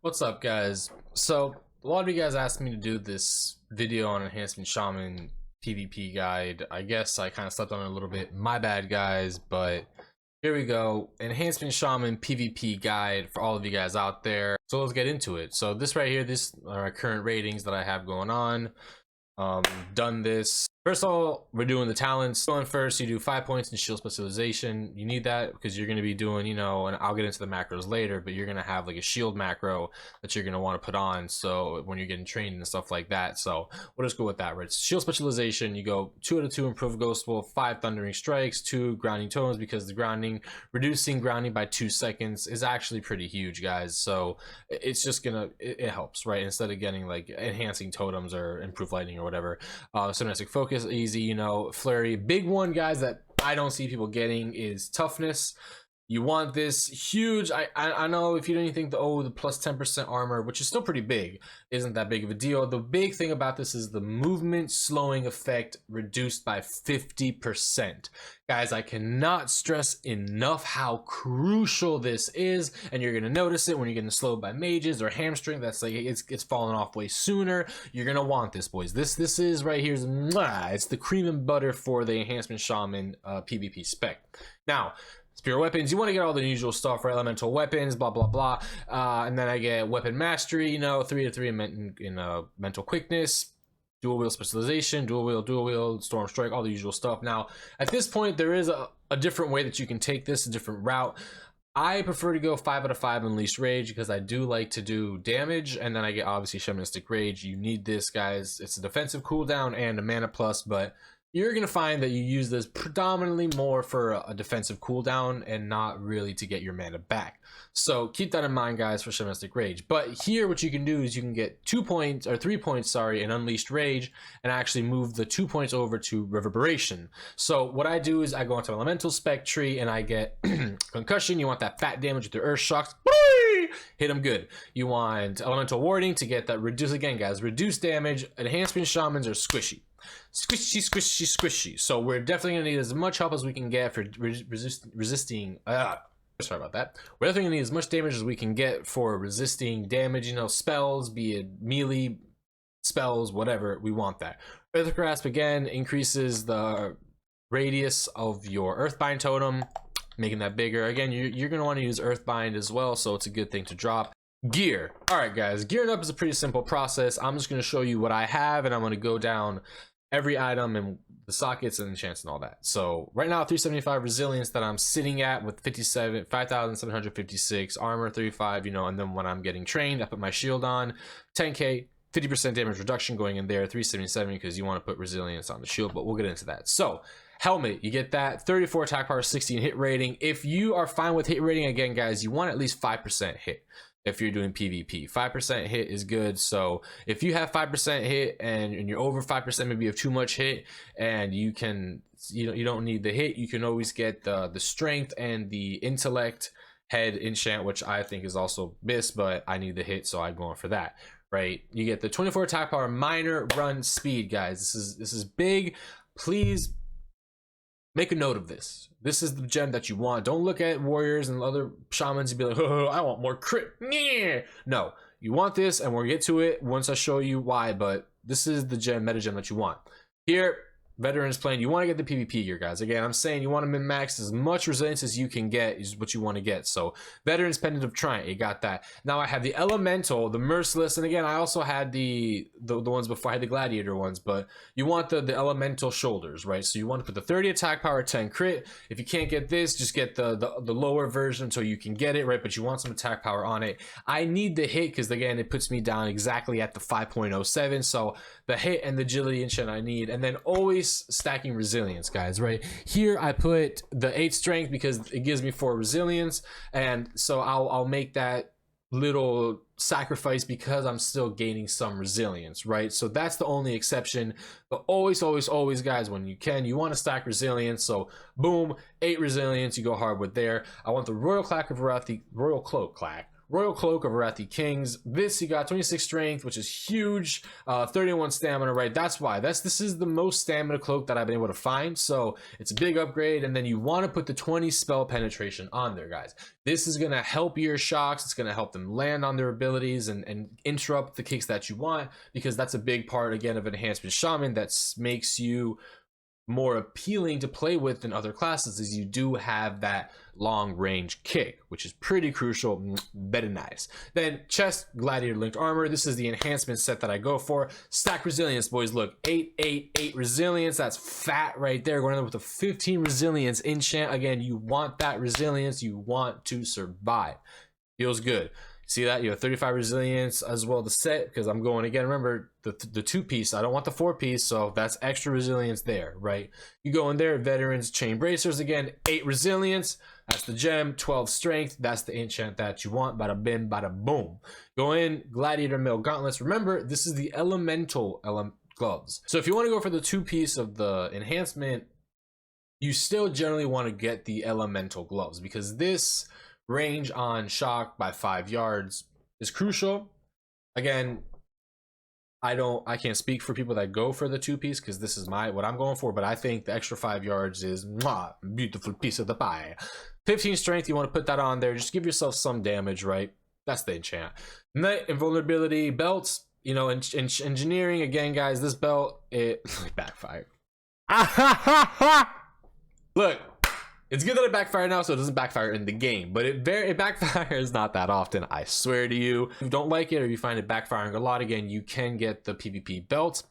What's up, guys? So a lot of you guys asked me to do this video on Enhancement Shaman PVP guide. I guess I kind of slept on it a little bit. My bad, guys, but here we go. Enhancement Shaman PVP guide for all of you guys out there. So let's get into it. So this right here, this are my current ratings that I have going on. Done this. First of all, we're doing the talents. Going first, you do 5 points in shield specialization. You need that because you're going to be doing, and I'll get into the macros later, but you're going to have like a shield macro that you're going to want to put on. So when you're getting trained and stuff like that. So we'll just go with that, right? Shield specialization, you go 2 out of 2 improve ghost wolf, 5 thundering strikes, 2 grounding totems, because the reducing grounding by 2 seconds is actually pretty huge, guys. So it's just it helps, right? Instead of getting like enhancing totems or improve lightning or whatever. Somatic focus, easy, flurry. Big one, guys, that I don't see people getting is toughness. You want this huge. I know if you don't think the plus 10% armor, which is still pretty big, isn't that big of a deal. The big thing about this is the movement slowing effect reduced by 50%. Guys, I cannot stress enough how crucial this is, and you're gonna notice it when you're getting slowed by mages or hamstring. That's like it's falling off way sooner. You're gonna want this, boys. This is right here. It's the cream and butter for the Enhancement Shaman PvP spec. Now, spear weapons, you want to get all the usual stuff, right? Elemental weapons, blah blah blah, and then I get weapon mastery, 3 out of 3 in mental quickness, dual wheel specialization, dual wheel, storm strike, all the usual stuff. Now at this point there is a different way that you can take this, a different route. I prefer to go 5 out of 5 Unleashed Rage because I do like to do damage, and then I get obviously Shamanistic Rage. You need this, guys. It's a defensive cooldown and a mana plus, but you're going to find that you use this predominantly more for a defensive cooldown and not really to get your mana back. So keep that in mind, guys, for Shamanistic Rage. But here what you can do is you can get 2 points or 3 points, in Unleashed Rage, and actually move the 2 points over to Reverberation. So what I do is I go into Elemental Spec tree and I get Concussion. You want that fat damage with your Earth Shocks. Hit them good. You want Elemental Warding to get that reduce, again, guys, reduce damage. Enhancement Shamans are squishy. Squishy. So we're definitely gonna need as much help as we can get for resisting. Sorry about that. We're definitely gonna need as much damage as we can get for resisting damage. Spells, be it melee spells, whatever. We want that. Earth Grasp again increases the radius of your Earthbind totem, making that bigger. Again, you're gonna want to use Earthbind as well, so it's a good thing to drop. Gear. All right, guys. Gearing up is a pretty simple process. I'm just gonna show you what I have, and I'm gonna go down every item and the sockets and enchants and all that. So right now 375 resilience that I'm sitting at with 5,756 armor, 35, and then when I'm getting trained I put my shield on, 10k, 50% damage reduction going in there, 377 because you want to put resilience on the shield, but we'll get into that. So helmet, you get that 34 attack power, 16 hit rating. If you are fine with hit rating, again, guys, you want at least 5% hit. If you're doing PvP, 5% hit is good. So if you have 5% hit and you're over 5%, maybe you have too much hit, and you don't need the hit, you can always get the strength and the intellect head enchant, which I think is also miss, but I need the hit, so I'm going for that. Right? You get the 24 attack power, minor run speed, guys. This is big. Please make a note of this. This is the gem that you want. Don't look at warriors and other shamans and be like, oh, I want more crit. No, you want this, and we'll get to it once I show you why, but this is the meta gem that you want. Here, veterans playing, you want to get the PvP gear, guys. Again, I'm saying you want to min-max as much resilience as you can get is what you want to get. So veterans pendant of Triumph, you got that. Now I have the elemental, the merciless, and again I also had the ones before. I had the gladiator ones, but you want the elemental shoulders, right? So you want to put the 30 attack power, 10 crit. If you can't get this, just get the lower version until you can get it, right? But you want some attack power on it. I need the hit because again it puts me down exactly at the 5.07. So the hit and the agility and shit I need, and then always stacking resilience, guys. Right here I put the 8 strength because it gives me 4 resilience, and so I'll make that little sacrifice because I'm still gaining some resilience, right? So that's the only exception. But always, guys, when you can, you want to stack resilience. So boom, 8 resilience, you go hard with there. I want the Royal Cloak of Wrath, Royal Cloak of Arathi Kings. This, you got 26 strength, which is huge. 31 stamina, right? That's why. This is the most stamina cloak that I've been able to find. So it's a big upgrade. And then you want to put the 20 spell penetration on there, guys. This is going to help your shocks. It's going to help them land on their abilities and interrupt the kicks that you want, because that's a big part, again, of Enhancement Shaman that makes you more appealing to play with than other classes, is you do have that long range kick, which is pretty crucial. Very nice. Then chest, Gladiator linked armor. This is the enhancement set that I go for. Stack resilience, boys. Look, 8 resilience. That's fat right there. Going in with a 15 resilience enchant. Again, you want that resilience. You want to survive. Feels good. See that? You have 35 resilience as well to set, because I'm going, again, remember the 2-piece. I don't want the 4-piece, so that's extra resilience there, right? You go in there, veterans, chain bracers, again, 8 resilience. That's the gem. 12 strength. That's the enchant that you want. Bada bim, bada boom. Go in, Gladiator mail gauntlets. Remember, this is the elemental gloves. So if you want to go for the 2-piece of the enhancement, you still generally want to get the elemental gloves, because this range on shock by 5 yards is crucial. Again, I can't speak for people that go for the 2-piece, because this is what I'm going for, but I think the extra 5 yards is beautiful piece of the pie. 15 strength, you want to put that on there. Just give yourself some damage, right? That's the enchant. Night invulnerability belts, you know, engineering, again, guys, this belt, it backfired. Look, it's good that it backfired now, so it doesn't backfire in the game, but it backfires not that often, I swear to you. If you don't like it, or you find it backfiring a lot, again, you can get the PvP belt,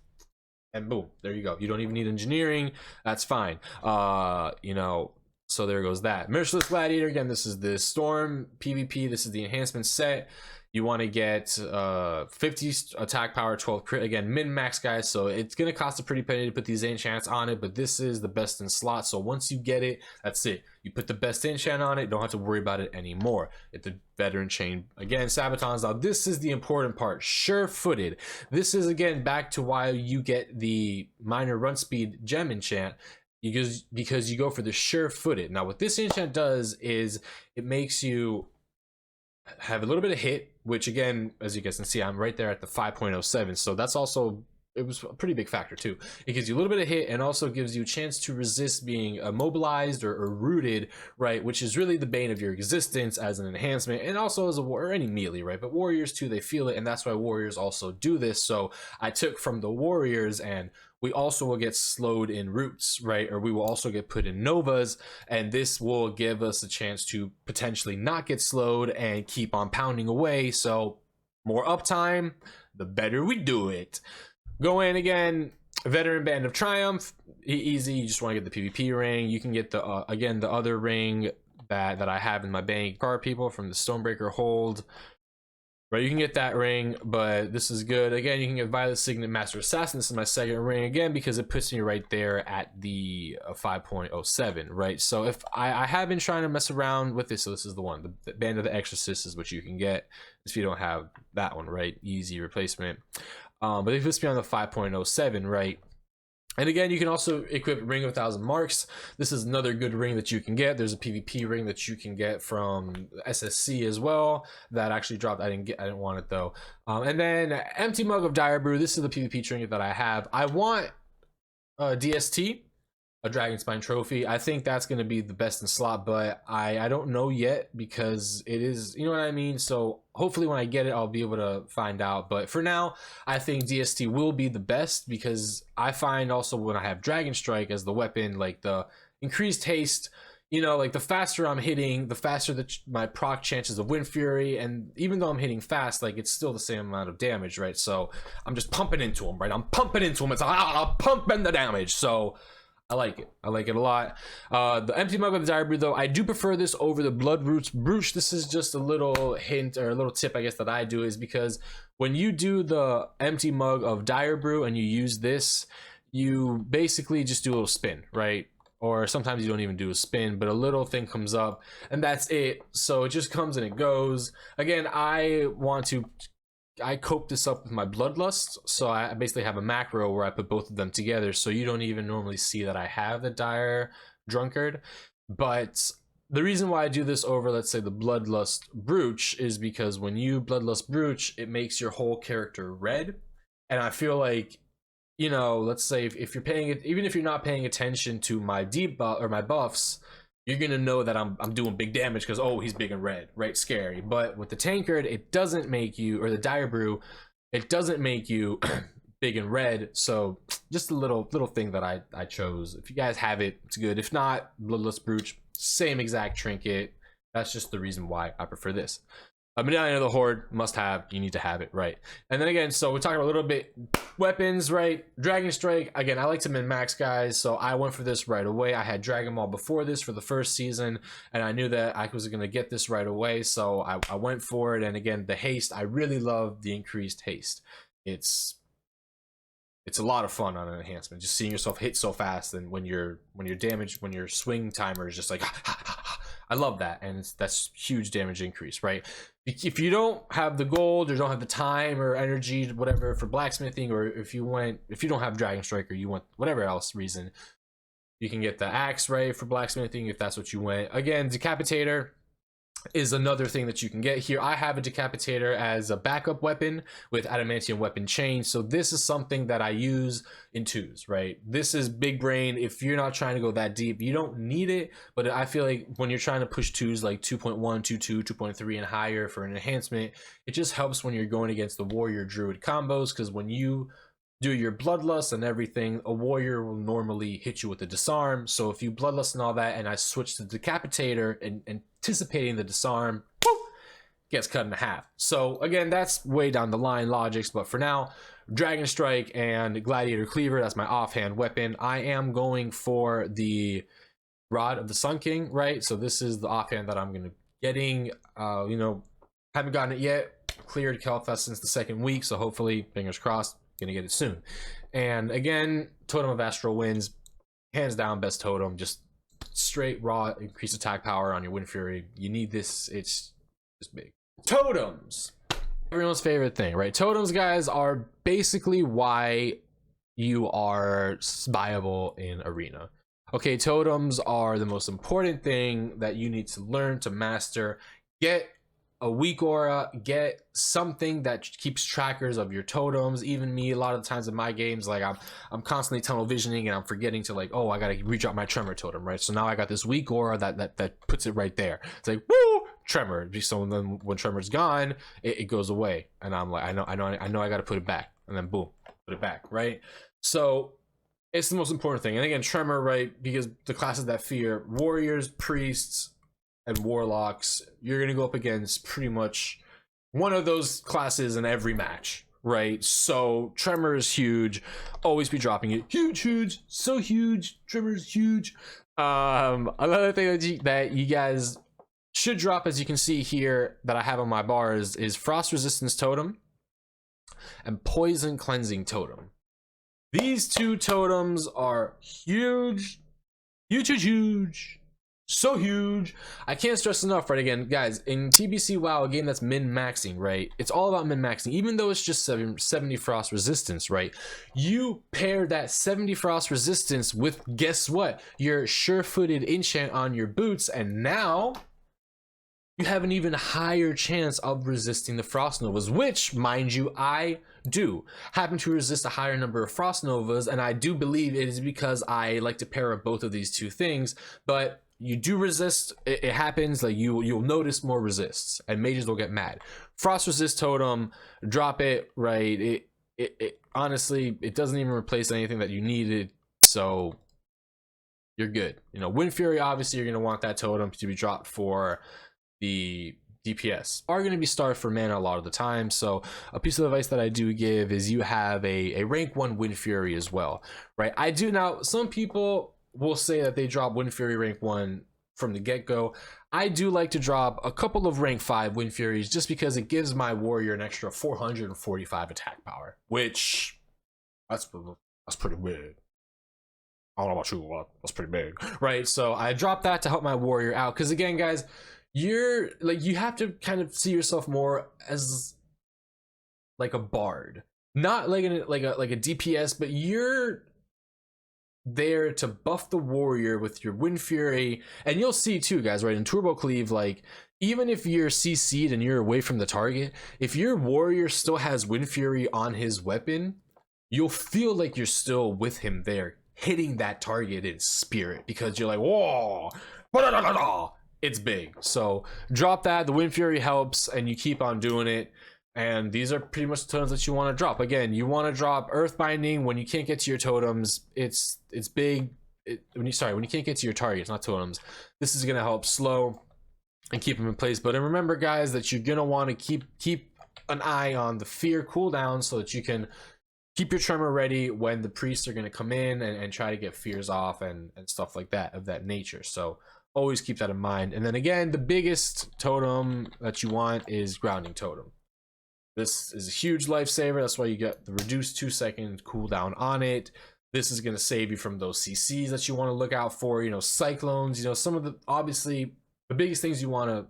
and boom, there you go. You don't even need engineering. That's fine. You know, so there goes that. Merciless Gladiator, again, this is the Storm PvP. This is the enhancement set. You want to get 50 attack power, 12 crit, again, min-max, guys, so it's going to cost a pretty penny to put these enchants on it, but this is the best in slot. So once you get it, that's it. You put the best enchant on it, don't have to worry about it anymore. It's the veteran chain, again, sabatons. Now this is the important part, sure-footed. This is, again, back to why you get the minor run speed gem enchant, because you go for the sure-footed. Now what this enchant does is it makes you have a little bit of hit, which, again, as you guys can see, I'm right there at the 5.07, so that's also, it was a pretty big factor too. It gives you a little bit of hit, and also gives you a chance to resist being immobilized or rooted, right, which is really the bane of your existence as an enhancement, and also as a warrior, or any melee, right? But warriors too, they feel it, and that's why warriors also do this. So I took from the warriors, and we also will get slowed in roots, right? Or we will also get put in novas, and this will give us a chance to potentially not get slowed and keep on pounding away. So more uptime, the better we do it. Go in, again, Veteran Band of Triumph, easy. You just want to get the PvP ring. You can get the again, the other ring that I have in my bank card, people, from the Stonebreaker hold. Right, you can get that ring, but this is good. Again, you can get Violet Signet Master Assassin. This is my second ring, again, because it puts me right there at the 5.07, right? So if I have been trying to mess around with this, so this is the one. The Band of the Exorcist is what you can get if you don't have that one, right? Easy replacement. But it puts me on the 5.07, right? And again, you can also equip Ring of 1,000 Marks. This is another good ring that you can get. There's a PvP ring that you can get from SSC as well that actually dropped. I didn't want it though. And then Empty Mug of Dire Brew. This is the PvP trinket that I have. I want DST, a Dragon Spine trophy. I think that's going to be the best in slot, but I don't know yet, because it is, you know what I mean? So hopefully when I get it, I'll be able to find out. But for now, I think DST will be the best, because I find also when I have Dragon Strike as the weapon, like the increased haste, you know, like the faster I'm hitting, the faster my proc chances of Wind Fury, and even though I'm hitting fast, like it's still the same amount of damage, right? So I'm just pumping into them, right? I'm pumping into them. It's like, I'm pumping the damage. So I like it. I like it a lot. The Empty Mug of the Dire Brew, though, I do prefer this over the Blood Roots Brooch. This is just a little hint, or a little tip, I guess, that I do, is because when you do the Empty Mug of Dire Brew and you use this, you basically just do a little spin, right? Or sometimes you don't even do a spin, but a little thing comes up, and that's it. So it just comes and it goes. Again, I cope this up with my Bloodlust, so I basically have a macro where I put both of them together, so you don't even normally see that I have the Dire Drunkard. But the reason why I do this over, let's say, the Bloodlust Brooch is because when you Bloodlust Brooch, it makes your whole character red. And I feel like, you know, let's say if you're paying it, even if you're not paying attention to my debuff or my buffs, you're gonna know that I'm doing big damage because, oh, he's big and red, right? Scary. But with the tankard, it doesn't make you, or the Dire Brew, it doesn't make you big and red. So just a little thing that I chose. If you guys have it, it's good. If not, Bloodlust Brooch, same exact trinket. That's just the reason why I prefer this. A Medallion of the Horde, must have. You need to have it, right? And then again, so we're talking a little bit weapons, right? Dragon Strike, again, I like to min-max, guys, so I went for this right away. I had Dragon Ball before this for the first season, and I knew that I was going to get this right away, so I went for it. And again, the haste, I really love the increased haste. It's a lot of fun on an enhancement, just seeing yourself hit so fast, and when you're damaged, when your swing timer is just like I love that, and that's huge damage increase, right? If you don't have the gold or don't have the time or energy, whatever, for blacksmithing, or if you don't have Dragon Strike, or you want whatever else reason, you can get the axe, right, for blacksmithing if that's what you want. Again, Decapitator is another thing that you can get here. I have a Decapitator as a backup weapon with adamantium weapon chain, so this is something that I use in twos, right? This is big brain. If you're not trying to go that deep, you don't need it, but I feel like when you're trying to push twos like 2.1, 2.2, 2.3 and higher for an enhancement, it just helps when you're going against the warrior druid combos, because when you do your bloodlust and everything, a warrior will normally hit you with a disarm. So if you bloodlust and all that, and I switch to Decapitator and anticipating the disarm, whoop, gets cut in half. So again, that's way down the line logics, but for now, Dragon Strike and Gladiator Cleaver, that's my offhand weapon. I am going for the Rod of the Sun King, right? So this is the offhand that I'm gonna getting. You know, haven't gotten it yet. Cleared Kel'Thas since the second week, so hopefully, fingers crossed, gonna get it soon. And again, Totem of Astral Winds, hands down best totem. Just straight raw increased attack power on your Wind Fury. You need this. It's just big. Totems, everyone's favorite thing, right? Totems, guys, are basically why you are viable in arena. Okay, totems are the most important thing that you need to learn to master. Get a weak aura, get something that keeps trackers of your totems. Even me, a lot of the times in my games, like I'm constantly tunnel visioning and I'm forgetting to, like, oh, I gotta reach out my tremor totem, right? So now I got this weak aura that puts it right there. It's like, woo, tremor. So then when tremor's gone, it goes away, and I'm like, I know I gotta put it back, and then boom, put it back, right? So it's the most important thing. And again, tremor, right? Because the classes that fear warriors, priests, and warlocks, you're gonna go up against pretty much one of those classes in every match, right? So tremor is huge. Always be dropping it. Huge, so huge. Tremor's huge. Another thing that you guys should drop, as you can see here that I have on my bars, is Frost Resistance Totem and Poison Cleansing Totem. These two totems are huge. So huge. I can't stress enough, right? Again, guys, in TBC WoW, a game that's min-maxing, right? It's all about min-maxing. Even though it's just 70 frost resistance, right? You pair that 70 frost resistance with, guess what? Your sure-footed enchant on your boots, and now you have an even higher chance of resisting the frost novas, which, mind you, I do happen to resist a higher number of frost novas, and I do believe it is because I like to pair up both of these two things. But you do resist, it happens, like you'll notice more resists, and mages will get mad. Frost resist totem, drop it, right? It honestly, it doesn't even replace anything that you needed, so you're good. You know, Wind Fury, obviously you're gonna want that totem to be dropped for the DPS. Are gonna be starved for mana a lot of the time, so a piece of advice that I do give is you have a rank 1 Wind Fury as well, right? I do. Now, some people will say that they drop Wind Fury rank 1 from the get-go. I do like to drop a couple of rank 5 Wind Furies just because it gives my warrior an extra 445 attack power, which that's pretty big. I don't know about you, that's pretty big, right? So I drop that to help my warrior out, because again, guys, you have to kind of see yourself more as like a bard, not like a DPS, but you're there to buff the warrior with your Wind Fury. And you'll see too, guys, right, in Turbo Cleave, like, even if you're CC'd and you're away from the target, if your warrior still has Wind Fury on his weapon, you'll feel like you're still with him there, hitting that target in spirit, because you're like, whoa, it's big. So drop that. The Wind Fury helps, and you keep on doing it. And these are pretty much the totems that you want to drop. Again, you want to drop Earth Binding when you can't get to your totems. It's big. When you can't get to your targets, not totems. This is gonna help slow and keep them in place. But remember, guys, that you're gonna want to keep an eye on the fear cooldown, so that you can keep your tremor ready when the priests are gonna come in and try to get fears off and stuff like that, of that nature. So always keep that in mind. And then again, the biggest totem that you want is Grounding Totem. This is a huge lifesaver. That's why you get the reduced 2-second cooldown on it. This is going to save you from those CCs that you want to look out for, you know, cyclones, you know, some of the, obviously the biggest things you want to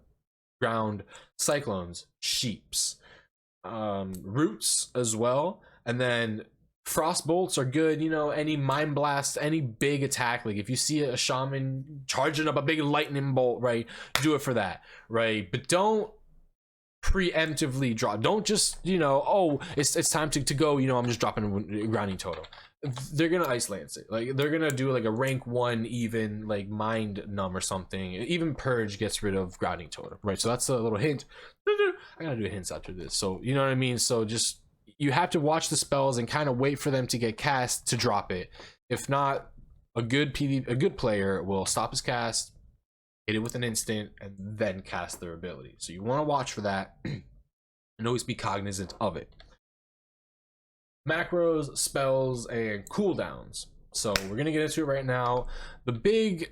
ground: cyclones, sheeps, roots as well. And then frost bolts are good, you know, any mind blast, any big attack. Like if you see a shaman charging up a big lightning bolt, right, do it for that, right? But don't preemptively drop. Don't just, you know, oh, it's time to go, you know, I'm just dropping a Grounding Totem. They're gonna ice lance it. Like they're gonna do like a rank 1 even, like Mind Numb or something. Even Purge gets rid of Grounding Totem, right? So that's a little hint. I gotta do hints after this, so you know what I mean. So just, you have to watch the spells and kind of wait for them to get cast to drop it. If not, a good player will stop his cast, hit it with an instant, and then cast their ability. So you want to watch for that and always be cognizant of it. Macros, spells, and cooldowns. So we're gonna get into it right now. The big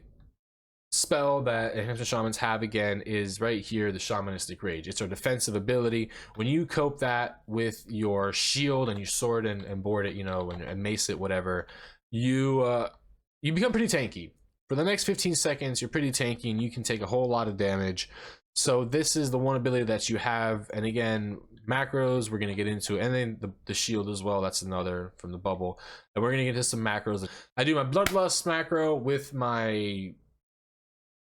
spell that Enhancement Shamans have, again, is right here, the Shamanistic Rage. It's our defensive ability. When you cope that with your shield and your sword and board it, you know, and mace it, whatever, you become pretty tanky. For the next 15 seconds, you're pretty tanky and you can take a whole lot of damage. So this is the one ability that you have. And again, macros, we're going to get into it. And then the shield as well. That's another from the bubble. And we're going to get into some macros. I do my Bloodlust macro with my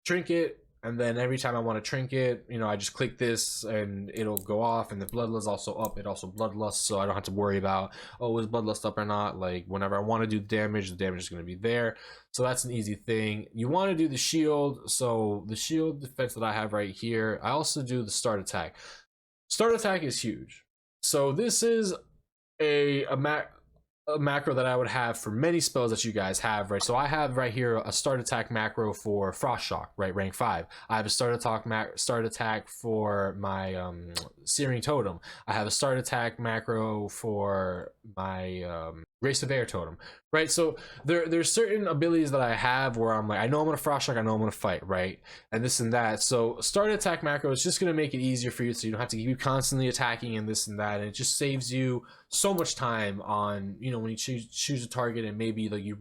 trinket. And then every time I want to trinket, you know, I just click this and it'll go off. And the Bloodlust also up. It also Bloodlust, so I don't have to worry about, oh, is Bloodlust up or not. Like whenever I want to do damage, the damage is going to be there. So that's an easy thing. You want to do the shield. So the shield defense that I have right here, I also do the start attack. Start attack is huge. So this is a macro that I would have for many spells that you guys have, right? So I have right here a start attack macro for Frost Shock, right, rank 5. I have a start attack for my Searing Totem. I have a start attack macro for my Grace of Air Totem, right? So there's certain abilities that I have where I'm like, I know I'm gonna Frost Shock, I know I'm gonna fight, right? And this and that. So start attack macro is just gonna make it easier for you, so you don't have to keep constantly attacking and this and that, and it just saves you so much time on, you know, when you choose a target and maybe like you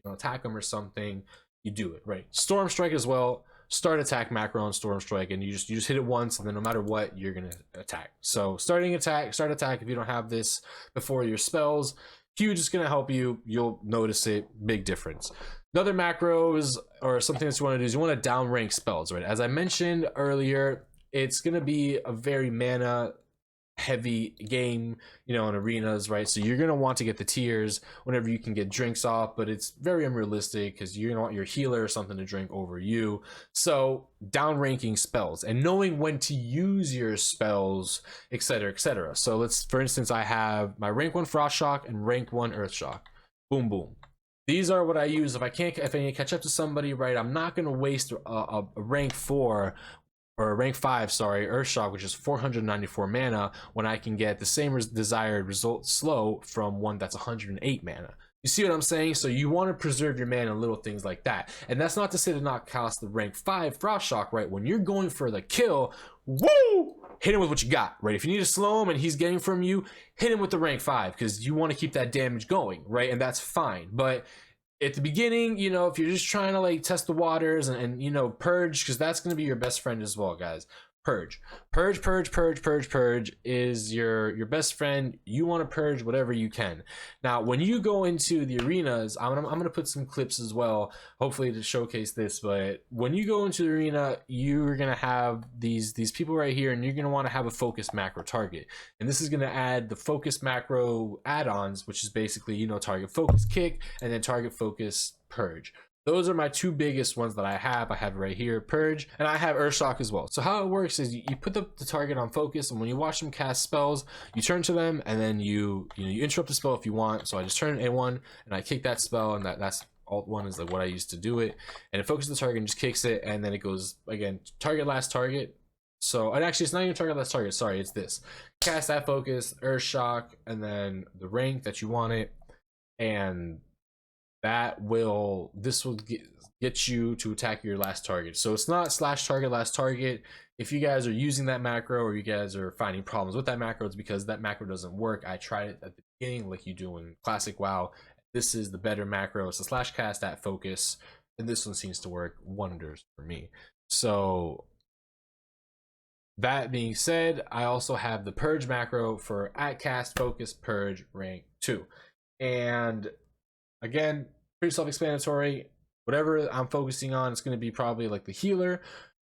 know, attack them or something, you do it, right? Storm Strike as well. Start attack macro on Storm Strike, and you just hit it once, and then no matter what, you're gonna attack. So start attack, if you don't have this before your spells, huge, is gonna help you. You'll notice it, big difference. Another macros or something that you want to do is you want to downrank spells, right? As I mentioned earlier, it's gonna be a very mana heavy game, you know, in arenas, right? So you're gonna want to get the tiers whenever you can get drinks off, but it's very unrealistic because you're gonna want your healer or something to drink over you. So downranking spells and knowing when to use your spells, etc., etc. So let's, for instance, I have my rank 1 Frost Shock and rank 1 Earth Shock. Boom boom. These are what I use if I need to catch up to somebody, right? I'm not gonna waste a rank 4 or rank 5, sorry, Earth Shock, which is 494 mana, when I can get the same desired result slow from one that's 108 mana. You see what I'm saying? So you want to preserve your mana and little things like that. And that's not to say to not cast the rank 5 Frost Shock, right? When you're going for the kill, woo! Hit him with what you got, right? If you need to slow him and he's getting from you, hit him with the rank 5, because you want to keep that damage going, right? And that's fine. But at the beginning, you know, if you're just trying to like test the waters and you know, Purge, because that's going to be your best friend as well, guys. Purge. Purge is your best friend. You want to purge whatever you can. Now, when you go into the arenas, I'm gonna put some clips as well, hopefully to showcase this. But when you go into the arena, you're gonna have these people right here, and you're gonna want to have a focus macro target. And this is gonna add the focus macro add-ons, which is basically, you know, target focus kick and then target focus purge. Those are my two biggest ones that I have. I have right here, Purge, and I have Earthshock as well. So how it works is you put the target on focus, and when you watch them cast spells, you turn to them, and then you interrupt the spell if you want. So I just turn A1, and I kick that spell, and that's Alt 1 is like what I used to do it. And it focuses the target and just kicks it, and then it goes, again, target last target. So, and actually, it's not even target last target. Sorry, it's this. Cast that focus, Earthshock, and then the rank that you want it, and this will get you to attack your last target. So it's not slash target last target. If you guys are using that macro, or you guys are finding problems with that macro, it's because that macro doesn't work. I tried it at the beginning like you do in classic WoW. This is the better macro. It's a slash cast at focus, and this one seems to work wonders for me. So that being said, I also have the Purge macro for at cast focus purge rank 2. And again, pretty self-explanatory. Whatever I'm focusing on, it's going to be probably like the healer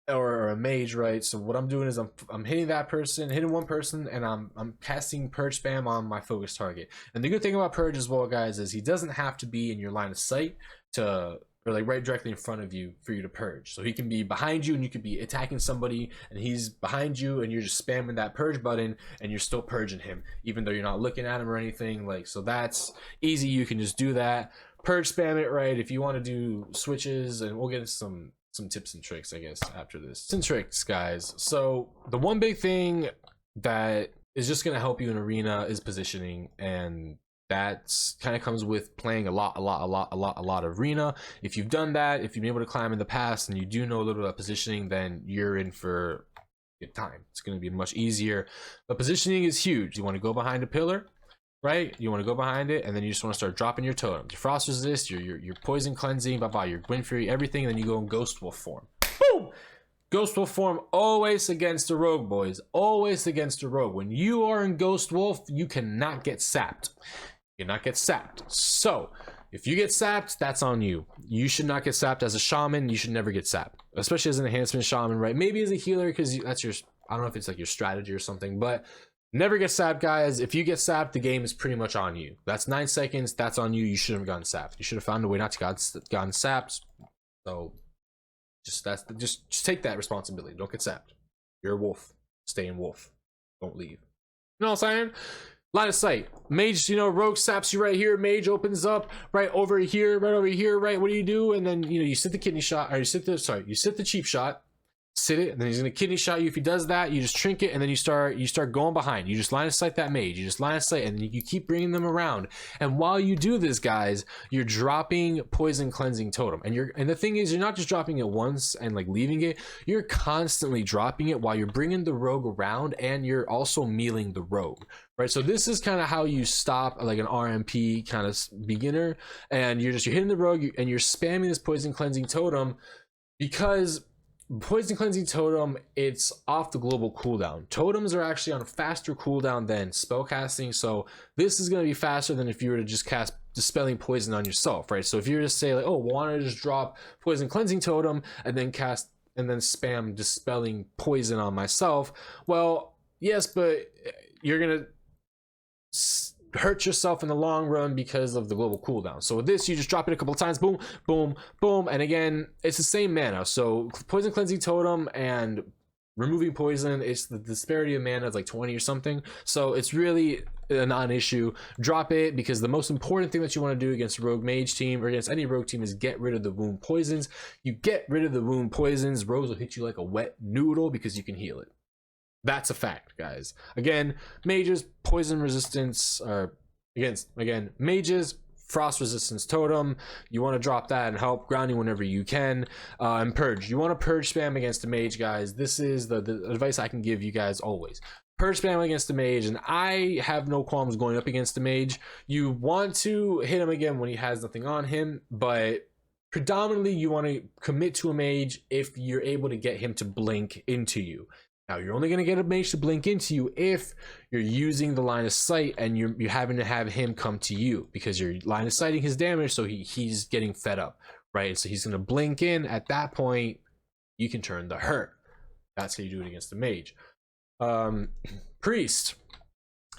or a mage, right? So what I'm doing is I'm hitting that person, hitting one person, and I'm casting Purge spam on my focus target. And the good thing about Purge as well, guys, is he doesn't have to be in your line of sight or like right directly in front of you for you to purge. So he can be behind you, and you could be attacking somebody, and he's behind you, and you're just spamming that purge button, and you're still purging him, even though you're not looking at him or anything. Like, so that's easy. You can just do that. Purge spam it, right? If you want to do switches, and we'll get into some tips and tricks, I guess, after this. Tips and tricks, guys. So the one big thing that is just going to help you in arena is positioning, and that kind of comes with playing a lot of arena. If you've done that, if you've been able to climb in the past, and you do know a little bit about positioning, then you're in for good time. It's going to be much easier. But positioning is huge. You want to go behind a pillar, right? You want to go behind it, and then you just want to start dropping your totems, your frost resist, your poison cleansing, your Gwyn Fury, everything. And then you go in Ghost Wolf form. Boom! Ghost Wolf form, always against the rogue, boys. Always against the rogue. When you are in Ghost Wolf, you cannot get sapped. Not get sapped. So if you get sapped, that's on you. You should not get sapped. As a shaman, you should never get sapped, especially as an enhancement shaman, right? Maybe as a healer, because that's your, I don't know if it's like your strategy or something, but never get sapped, guys. If you get sapped, the game is pretty much on you. That's 9 seconds. That's on you. You shouldn't have gotten sapped. You should have found a way not to gotten sapped. So just take that responsibility. Don't get sapped. You're a wolf. Stay in wolf. Don't leave. You know what I'm saying? Line of sight. Mage, you know, rogue saps you right here. Mage opens up right over here, right? What do you do? And then, you know, you sit the kidney shot, or you sit the cheap shot, sit it, and then he's gonna kidney shot you. If he does that, you just trinket, and then you start going behind. You just line of sight that mage. You just line of sight, and you keep bringing them around. And while you do this, guys, you're dropping poison cleansing totem. And the thing is, you're not just dropping it once and like leaving it. You're constantly dropping it while you're bringing the rogue around, and you're also mealing the rogue. Right, so this is kind of how you stop like an RMP kind of beginner, and you're hitting the rogue, and you're spamming this poison cleansing totem, because poison cleansing totem, it's off the global cooldown. Totems are actually on a faster cooldown than spell casting, so this is going to be faster than if you were to just cast dispelling poison on yourself, right? So if you were to say like, oh, well, why don't I just drop poison cleansing totem and then spam dispelling poison on myself? Well, yes, but you're gonna hurt yourself in the long run because of the global cooldown. So with this, you just drop it a couple times, boom, boom, boom, and again, it's the same mana. So poison cleansing totem and removing poison, it's the disparity of mana is like 20 or something. So it's really a non-issue. Drop it, because the most important thing that you want to do against a rogue mage team or against any rogue team is get rid of the wound poisons. You get rid of the wound poisons, rogues will hit you like a wet noodle because you can heal it. That's a fact, guys. Again, mages, poison resistance, or again, mages, frost resistance totem. You want to drop that and help grounding whenever you can. And purge. You want to purge spam against a mage, guys. This is the advice I can give you guys always. Purge spam against the mage, and I have no qualms going up against the mage. You want to hit him again when he has nothing on him, but predominantly you want to commit to a mage if you're able to get him to blink into you. Now you're only going to get a mage to blink into you if you're using the line of sight and you're having to have him come to you, because you're line of sighting his damage, so he's getting fed up, right? So he's going to blink in. At that point, you can turn the hurt. That's how you do it against the mage. Priest.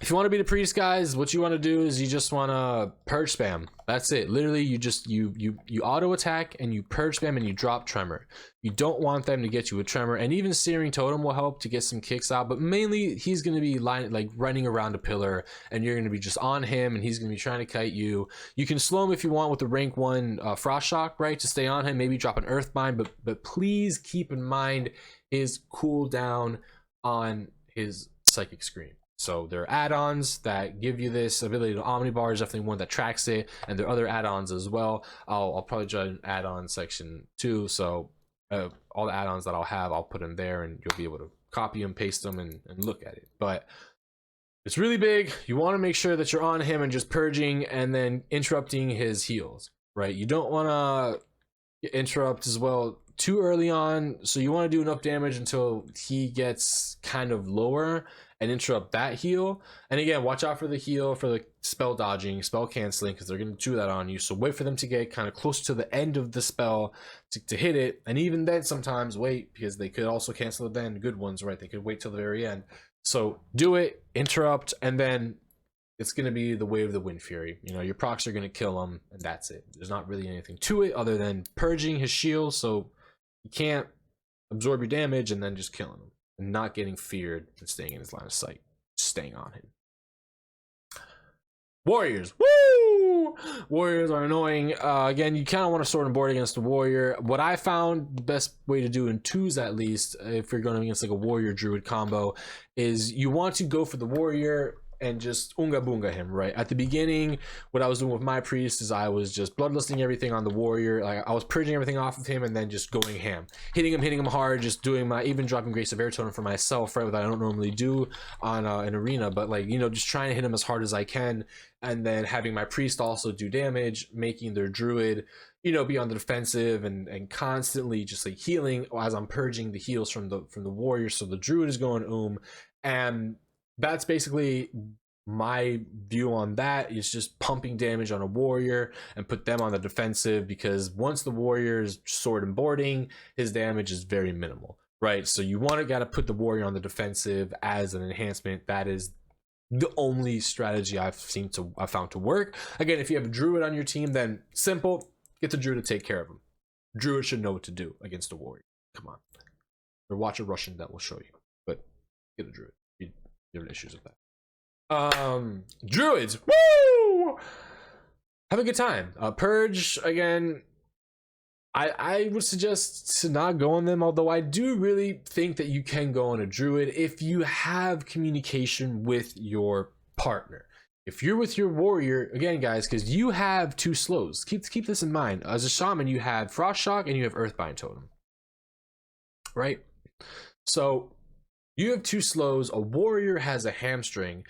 If you want to be the priest, guys, what you want to do is you just want to purge spam. That's it. Literally, you just you auto attack and you purge spam and you drop tremor. You don't want them to get you a tremor, and even searing totem will help to get some kicks out. But mainly, he's going to be running around a pillar, and you're going to be just on him, and he's going to be trying to kite you. You can slow him if you want with the rank 1 frost shock, right, to stay on him. Maybe drop an earthbind, but please keep in mind his cooldown on his psychic scream. So there are add-ons that give you this ability. To Omnibar is definitely one that tracks it, and there are other add-ons as well. I'll probably do an add-on section too. So all the add-ons that I'll have, I'll put in there, and you'll be able to copy them, paste them, and look at it. But it's really big. You want to make sure that you're on him and just purging and then interrupting his heals, right? You don't want to interrupt as well too early on, so you want to do enough damage until he gets kind of lower and interrupt that heal. And again, watch out for the heal, for the spell dodging, spell canceling, because they're going to do that on you. So wait for them to get kind of close to the end of the spell to hit it, and even then sometimes wait, because they could also cancel it then. Good ones, right? They could wait till the very end. So do it, interrupt, and then it's going to be the Wave of the Wind Fury. You know, your procs are going to kill him, and that's it. There's not really anything to it other than purging his shield, so you can't absorb your damage, and then just killing him and not getting feared and staying in his line of sight, staying on him. Warriors, woo! Warriors are annoying. Again, you kind of want to sort and board against a warrior. What I found the best way to do in 2s, at least, if you're going against like a warrior druid combo, is you want to go for the warrior and just unga boonga him, right? At the beginning, what I was doing with my priest is I was just bloodlusting everything on the warrior. Like, I was purging everything off of him and then just going ham, hitting him hard, just doing my, even dropping Grace of Air Totem for myself, right? What I don't normally do on an arena, but like, you know, just trying to hit him as hard as I can, and then having my priest also do damage, making their druid, you know, be on the defensive and constantly just like healing as I'm purging the heals from the warrior. So the druid is going and that's basically my view on that, is just pumping damage on a warrior and put them on the defensive, because once the warrior's sword and boarding, his damage is very minimal, right? So you gotta put the warrior on the defensive as an enhancement. That is the only strategy I've found to work. Again, if you have a druid on your team, then simple, get the druid to take care of him. Druid should know what to do against a warrior. Come on, or watch a Russian that will show you, but get a druid. There are issues with that. Druids, woo! Have a good time. Purge, again, I would suggest to not go on them, although I do really think that you can go on a druid if you have communication with your partner. If you're with your warrior, again, guys, because you have 2 slows. Keep this in mind. As a shaman, you have Frost Shock and you have Earthbind Totem, right? So you have 2 slows. A warrior has a hamstring.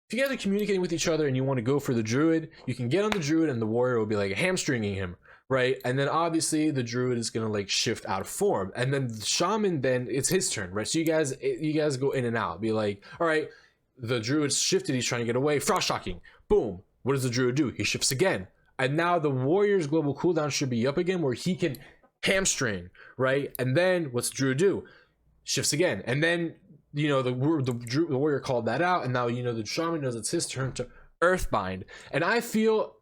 If you guys are communicating with each other and you want to go for the druid, you can get on the druid and the warrior will be like hamstringing him, right? And then obviously the druid is gonna like shift out of form, and then the shaman, then it's his turn, right? So you guys go in and out, be like, all right, the druid's shifted, he's trying to get away, frost shocking, boom. What does the druid do? He shifts again, and now the warrior's global cooldown should be up again, where he can hamstring, right? And then what's the druid do? Shifts again, and then, you know, the warrior called that out, and now, you know, the shaman knows it's his turn to earthbind. And I feel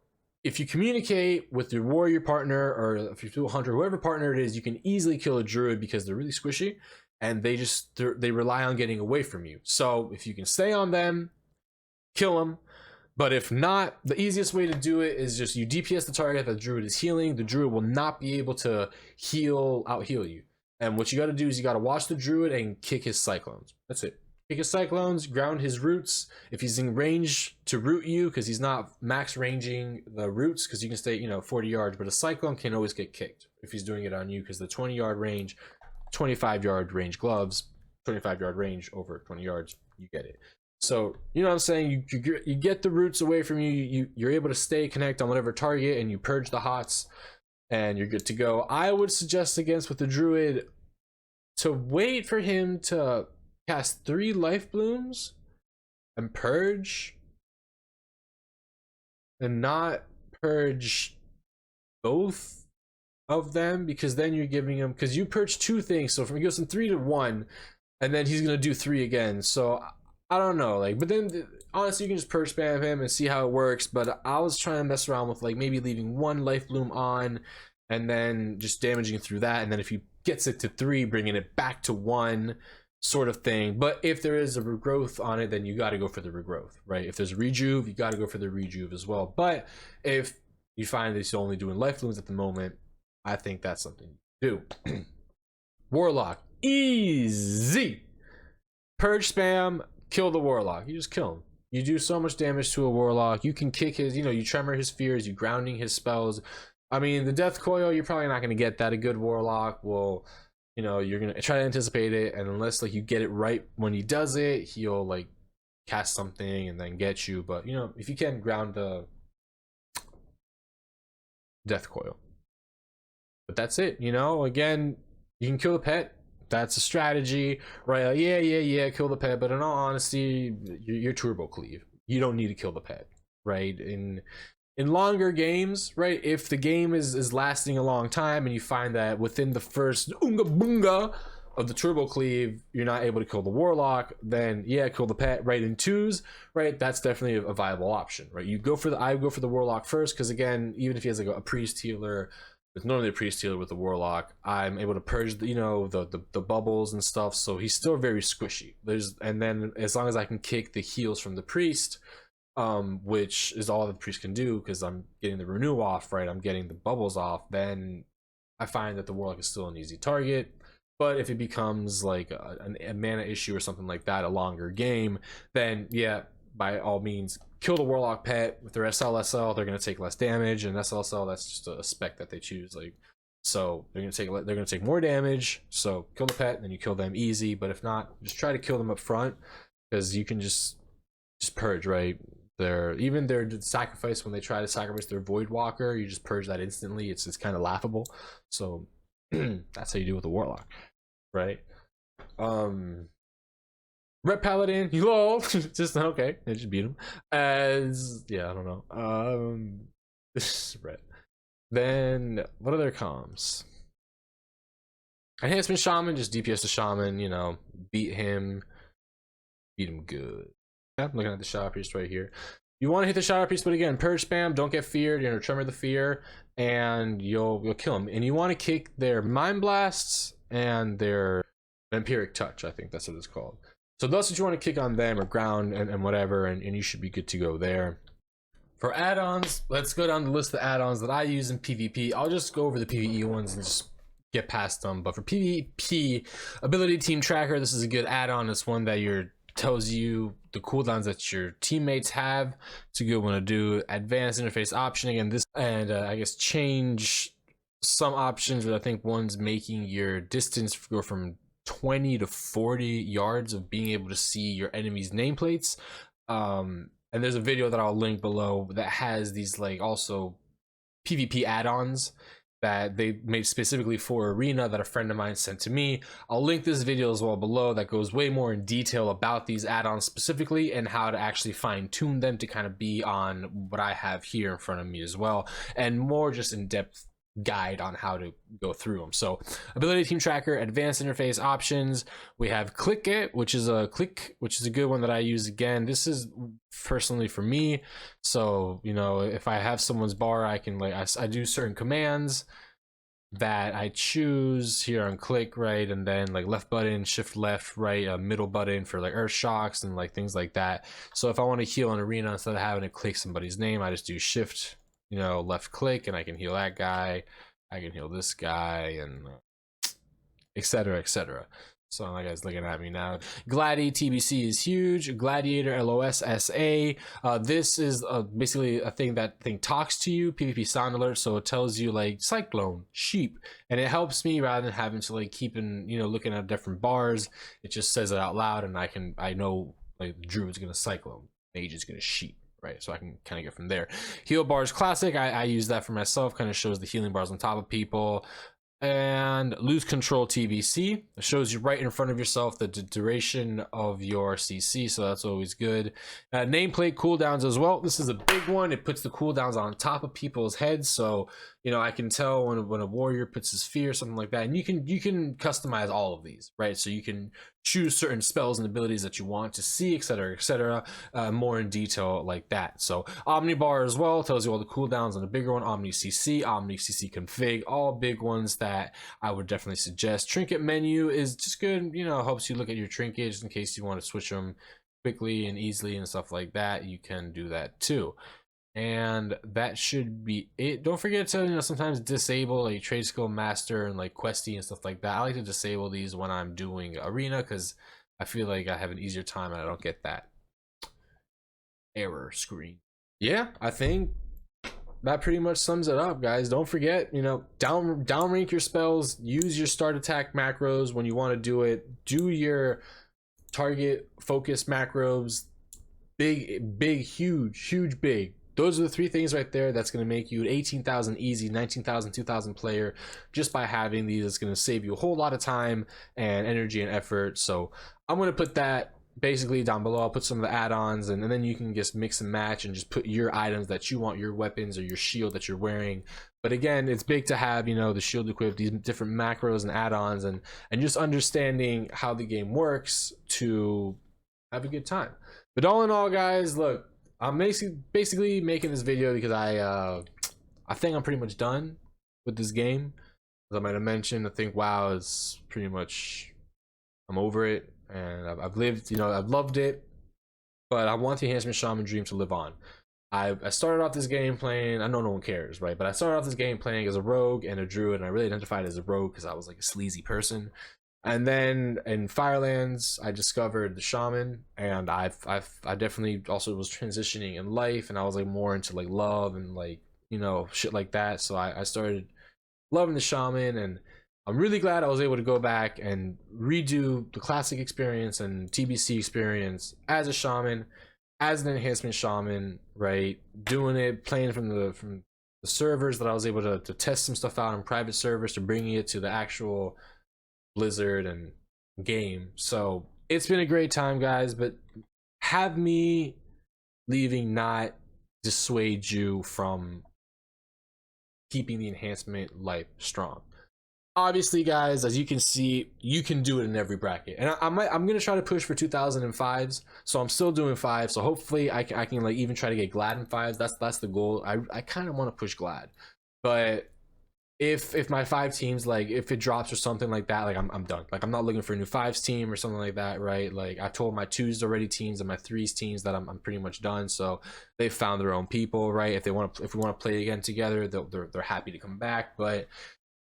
if you communicate with your warrior partner, or if you do a hunter, whoever partner it is, you can easily kill a druid, because they're really squishy and they rely on getting away from you. So if you can stay on them, kill them. But if not, the easiest way to do it is just you DPS the target that the druid is healing. The druid will not be able to out heal you. And what you got to do is you got to watch the druid and kick his cyclones. That's it. Kick his cyclones, ground his roots. If he's in range to root you, because he's not max ranging the roots, because you can stay, you know, 40 yards, but a cyclone can always get kicked if he's doing it on you, because the 20-yard range, 25-yard range gloves, 25-yard range over 20 yards, you get it. So, you know what I'm saying? You get the roots away from you. You're able to stay connect on whatever target, and you purge the hots, and you're good to go. I would suggest against with the druid to wait for him to cast 3 life blooms and purge and not purge both of them, because then you're giving him, because you purge 2 things, so from he goes from 3 to 1 and then he's gonna do 3 again. So I don't know, like, but then honestly you can just purge spam him and see how it works. But I was trying to mess around with like maybe leaving 1 life bloom on and then just damaging through that, and then if he gets it to 3, bringing it back to 1 sort of thing. But if there is a regrowth on it, then you got to go for the regrowth, right? If there's a rejuve, you got to go for the rejuve as well. But if you find that he's only doing life blooms at the moment, I think that's something to do. Warlock, easy. Purge spam, kill the warlock. You just kill him. You do so much damage to a warlock. You can kick his, you tremor his fears, you grounding his spells. I mean, the death coil, you're probably not going to get that. A good warlock will, you're going to try to anticipate it, and unless like you get it right when he does it, he'll like cast something and then get you. But if you can ground the death coil. But that's it. Again, you can kill the pet. That's a strategy, right? Like, yeah, kill the pet. But in all honesty, you're turbo cleave. You don't need to kill the pet, right? In longer games, right, if the game is lasting a long time and you find that within the first unga bunga of the turbo cleave you're not able to kill the warlock, then yeah, kill the pet right in 2s, right? That's definitely a viable option, right? I go for the warlock first, because again, even if he has like a priest healer, it's normally a priest healer with the warlock, I'm able to purge the bubbles and stuff, so he's still very squishy. And then as long as I can kick the heals from the priest, which is all the priest can do, because I'm getting the renew off, right? I'm getting the bubbles off, then I find that the warlock is still an easy target. But if it becomes like a mana issue or something like that, a longer game, then yeah, by all means, kill the warlock pet. With their SLSL, they're going to take less damage, and SLSL, that's just a spec that they choose. Like, so they're going to take more damage. So kill the pet, and then you kill them easy. But if not, just try to kill them up front, because you can just purge, right? Even their sacrifice, when they try to sacrifice their void walker, you just purge that instantly. It's kind of laughable. So that's how you do with the warlock, right? Red Paladin, lol. Just okay, they just beat him. As yeah, I don't know. Red. Then what other comms? Enhancement Shaman, just DPS the Shaman, beat him good. Yeah, I'm looking at the Shadow Priest right here. You want to hit the Shadow Priest, but again, purge spam, don't get feared, tremor the fear, and you'll kill him. And you want to kick their Mind Blasts and their Vampiric Touch, I think that's what it's called. So that's what you want to kick on them, or ground and whatever, and you should be good to go there. For add-ons, let's go down the list of add-ons that I use in PvP. I'll just go over the PvE ones and just get past them. But for PvP, Ability Team Tracker, this is a good add-on. It's one that tells you the cooldowns that your teammates have. It's a good one to do. Advanced interface option, again, this, and I guess change some options, but I think one's making your distance go from 20 to 40 yards of being able to see your enemy's nameplates. And there's a video that I'll link below that has these like also PvP add-ons that they made specifically for Arena that a friend of mine sent to me. I'll link this video as well below that goes way more in detail about these add-ons specifically and how to actually fine-tune them to kind of be on what I have here in front of me as well, and more just in-depth guide on how to go through them. So Ability Team Tracker, advanced interface options, we have Click It, which is a good one that I use. Again, this is personally for me, so if I have someone's bar, I can I do certain commands that I choose here on Click, right? And then like left button, shift left, right, a middle button for like earth shocks and like things like that. So if I want to heal an Arena, instead of having to click somebody's name, I just do shift left click, and I can heal that guy, I can heal this guy, and etc. So that guy's looking at me now. Gladiator is huge. Gladiator LOS SA. This is basically a thing talks to you. PvP sound alert, so it tells you like cyclone, sheep, and it helps me rather than having to like keep looking at different bars. It just says it out loud, and I know like druid's gonna cyclone, mage is gonna sheep. Right, so I can kind of get from there. Heal bars classic, I use that for myself, kind of shows the healing bars on top of people. And lose control TBC. It shows you right in front of yourself the duration of your CC, so that's always good. Nameplate cooldowns as well. This is a big one. It puts the cooldowns on top of people's heads, so you know I can tell when a warrior puts his fear, something like that. And you can customize all of these, right? So you can choose certain spells and abilities that you want to see, etc., more in detail like that. So Omnibar as well tells you all the cooldowns on the bigger one. Omni CC config, all big ones that I would definitely suggest. Trinket menu is just good, you know, helps you look at your trinkets in case you want to switch them quickly and easily and stuff like that. You can do that too. And that should be it. Don't forget to, you know, sometimes disable like trade skill master and like questy and stuff like that. I like to disable these when I'm doing arena because I feel like I have an easier time and I don't get that error screen. Yeah, I think that pretty much sums it up, guys. Don't forget, you know, downrank your spells, use your start attack macros when you want to do it, do your target focus macros, big, huge, big. Those are the three things right there that's going to make you an 18,000 easy, 19,000, 2,000 player just by having these. It's going to save you a whole lot of time and energy and effort. So I'm going to put that basically down below. I'll put some of the add-ons and then you can just mix and match and just put your items that you want, your weapons or your shield that you're wearing. But again, it's big to have, you know, the shield equipped, these different macros and add-ons and just understanding how the game works to have a good time. But all in all, guys, look, I'm basically making this video because I think I'm pretty much done with this game. As I might have mentioned, I think WoW is pretty much, I'm over it, and I've lived, you know, I've loved it, but I want the Enhancement Shaman dream to live on. I started off this game playing, I know no one cares, right? But I started off this game playing as a rogue and a druid, and I really identified as a rogue because I was like a sleazy person. And then in Firelands, I discovered the shaman, and I definitely also was transitioning in life, and I was like more into like love and like, you know, shit like that. So I started loving the shaman, and I'm really glad I was able to go back and redo the classic experience and TBC experience as a shaman, as an enhancement shaman, right? Doing it, playing from the servers that I was able to test some stuff out in private servers to bringing it to the actual Blizzard and game. So it's been a great time, guys, but have me leaving not dissuade you from keeping the enhancement life strong. Obviously, guys, as you can see, you can do it in every bracket, and I'm gonna try to push for 2005s, so I'm still doing 5, so hopefully I can like even try to get Glad in 5s. That's the goal. I kind of want to push Glad, but if my 5 teams, like if it drops or something like that, like I'm done. Like I'm not looking for a new 5s team or something like that, right? Like I told my 2s already teams and my 3s teams that I'm pretty much done. So they've found their own people, right? If we want to play again together, they're happy to come back. But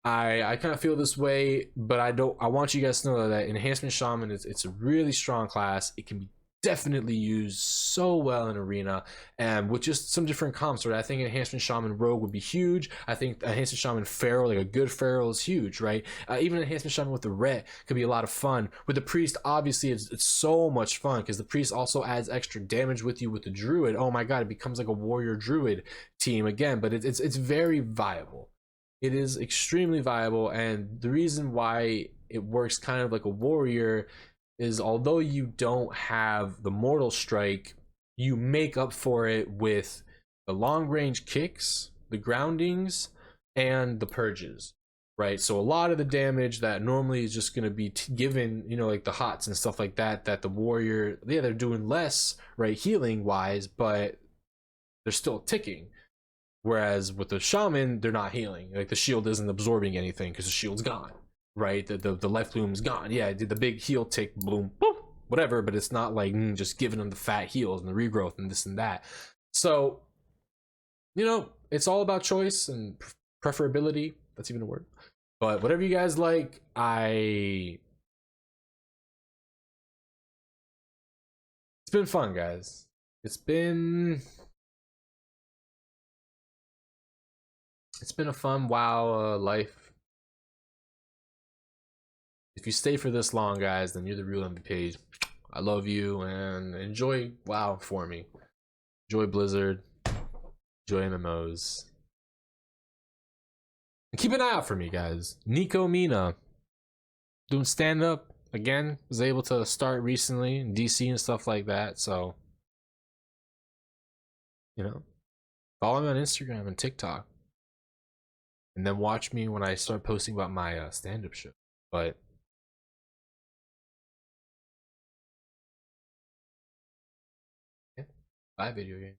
I kind of feel this way, but I want you guys to know that Enhancement Shaman it's a really strong class. It can be definitely used so well in arena, and with just some different comps, right? I think Enhancement Shaman Rogue would be huge. I think Enhancement Shaman Feral, like a good Feral, is huge, right? Even Enhancement Shaman with the Ret could be a lot of fun. With the Priest, obviously it's so much fun because the Priest also adds extra damage with you with the Druid. Oh my god, it becomes like a Warrior Druid team again, but it's very viable. It is extremely viable, and the reason why it works kind of like a warrior is although you don't have the mortal strike, you make up for it with the long range kicks, the groundings, and the purges, right? So a lot of the damage that normally is just going to be given, you know, like the hots and stuff like that, that the warrior, yeah, they're doing less, right, healing wise, but they're still ticking. Whereas with the shaman, they're not healing. Like the shield isn't absorbing anything because the shield's gone, right? The life bloom's gone. Yeah, it did the big heal tick, bloom, boop, whatever, but it's not like just giving them the fat heals and the regrowth and this and that. So, you know, it's all about choice and preferability. That's even a word. But whatever you guys like, it's been fun, guys. It's been a fun WoW life. If you stay for this long, guys, then you're the real MVPs. I love you, and enjoy WoW for me. Enjoy Blizzard. Enjoy MMOs. Keep an eye out for me, guys. Nico Mina doing stand up again. Was able to start recently in DC and stuff like that. So, you know, follow me on Instagram and TikTok, and then watch me when I start posting about my stand up show. But yeah, bye, video game.